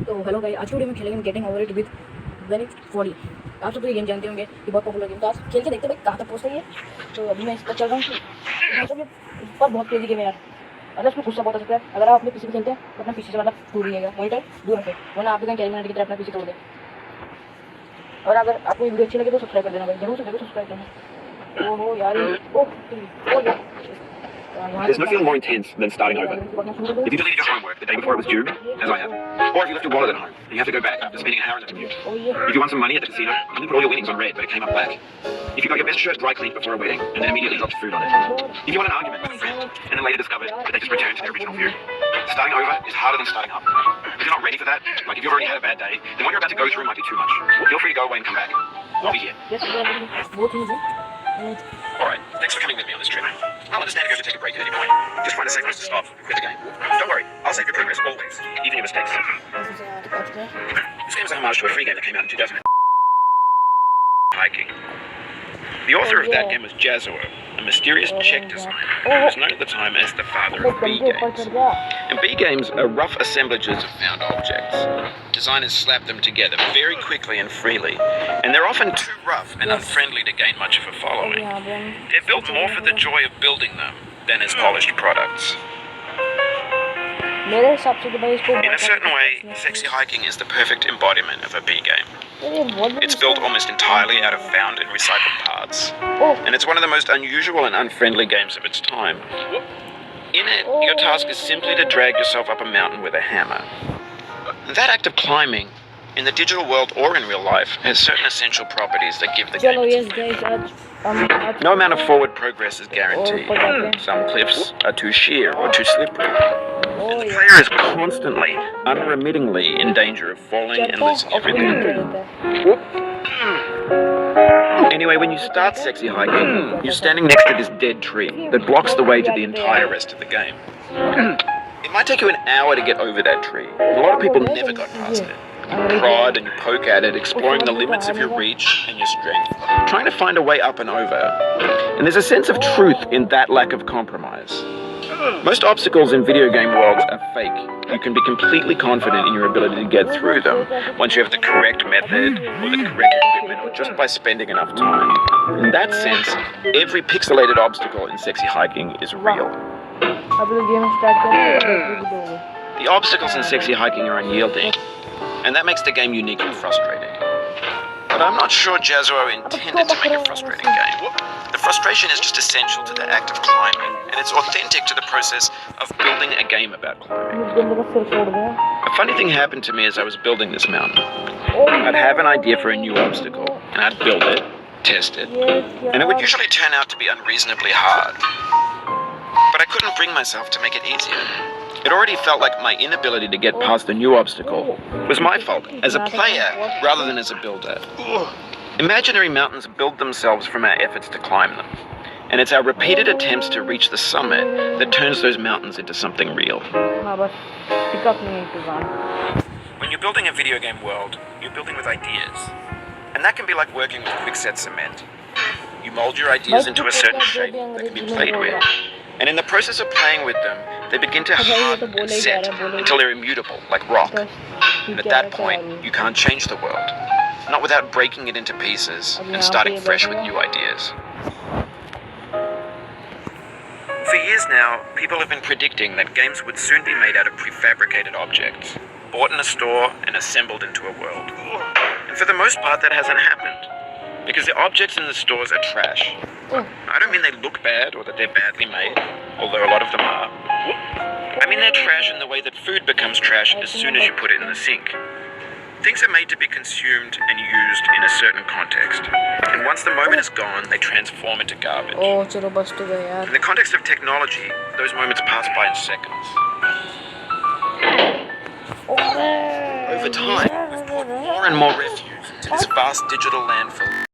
तो hello guys, आज की वीडियो में खेलेंगे getting over it with Bennett Foddy. आप सब तो ये गेम जानते होंगे, ये बहुत पॉपुलर गेम। तो आज खेल के देखते हैं भाई कहाँ तक पहुँचता है ये। तो अभी मैं इस पर चल रहा हूँ। भाई साहब ये पर बहुत तेजी गेम है यार, मतलब इसमें गुस्सा बहुत आ सकता है। अगर आप अपने पीसी पे खेलते हैं तो अपना पीसी से मतलब दूर रहिएगा, मॉनिटर दूर रखें, वरना आप भी कैरी मिनट की तरह अपना पीसी तोड़ दें। और अगर आपको ये वीडियो अच्छी लगे तो सब्सक्राइब कर देना भाई, जरूर से जरूर सब्सक्राइब करना। ओहो यार, ओह यार, There's nothing more intense than starting over. If you deleted your homework the day before it was due, as I have, or if you left your wallet at home and you have to go back after spending an hour on the commute. If you won some money at the casino and you put all your winnings on red but it came up black. If you got your best shirt dry cleaned before a wedding and then immediately dropped food on it. If you won an argument with a friend and then later discovered that they just returned to their original view. Starting over is harder than starting up. If you're not ready for that, like if you've already had a bad day, then what you're about to go through might be too much. Feel free to go away and come back. I'll be here. Alright, thanks for coming with me on this trip. I'll understand if you have to take a break at any point. Just find a safe place to stop with the game. Don't worry, I'll save your progress always, even your mistakes. This game is a homage to a free game that came out in 2000. Hiking. The author of that game was Jazuo, a mysterious Czech designer who was known at the time as the father of B games. And B games are rough assemblages of found objects. Designers slap them together very quickly and freely, and they're often too rough and unfriendly to gain much of a following. They're built more for the joy of building them than as polished products. In a certain way, Sexy Hiking is the perfect embodiment of a B game. It's built almost entirely out of found and recycled parts, and it's one of the most unusual and unfriendly games of its time. In it, your task is simply to drag yourself up a mountain with a hammer. That act of climbing, in the digital world or in real life, has certain essential properties that give the game its flavor. No amount of forward progress is guaranteed. Some cliffs are too sheer or too slippery. And the player is constantly, unremittingly in danger of falling and losing everything. Anyway, when you start Sexy Hiking, you're standing next to this dead tree that blocks the way to the entire rest of the game. It might take you an hour to get over that tree. A lot of people never got past it. You prod and you poke at it, exploring the limits of your reach and your strength, trying to find a way up and over. And there's a sense of truth in that lack of compromise. Most obstacles in video game worlds are fake. You can be completely confident in your ability to get through them once you have the correct method or the correct equipment or just by spending enough time. In that sense, every pixelated obstacle in Sexy Hiking is real. The obstacles in Sexy Hiking are unyielding, and that makes the game unique and frustrating. But I'm not sure Jazuo intended to make a frustrating game. The frustration is just essential to the act of climbing, and it's authentic to the process of building a game about climbing. A funny thing happened to me as I was building this mountain. I'd have an idea for a new obstacle, and I'd build it, test it, and it would usually turn out to be unreasonably hard. But I couldn't bring myself to make it easier. It already felt like my inability to get past the new obstacle was my fault as a player rather than as a builder. Imaginary mountains build themselves from our efforts to climb them, and it's our repeated attempts to reach the summit that turns those mountains into something real. When you're building a video game world, you're building with ideas, and that can be like working with quickset cement. You mold your ideas into a certain shape that can be played with. And in the process of playing with them, they begin to harden and set until they're immutable, like rock. And at that point, you can't change the world. Not without breaking it into pieces and starting fresh with new ideas. For years now, people have been predicting that games would soon be made out of prefabricated objects, bought in a store and assembled into a world. And for the most part, that hasn't happened, because the objects in the stores are trash. I don't mean they look bad or that they're badly made, although a lot of them are. I mean they're trash in the way that food becomes trash as soon as you put it in the sink. Things are made to be consumed and used in a certain context, and once the moment is gone, they transform into garbage. In the context of technology, those moments pass by in seconds. Over time, we've poured more and more refuse into this vast digital landfill.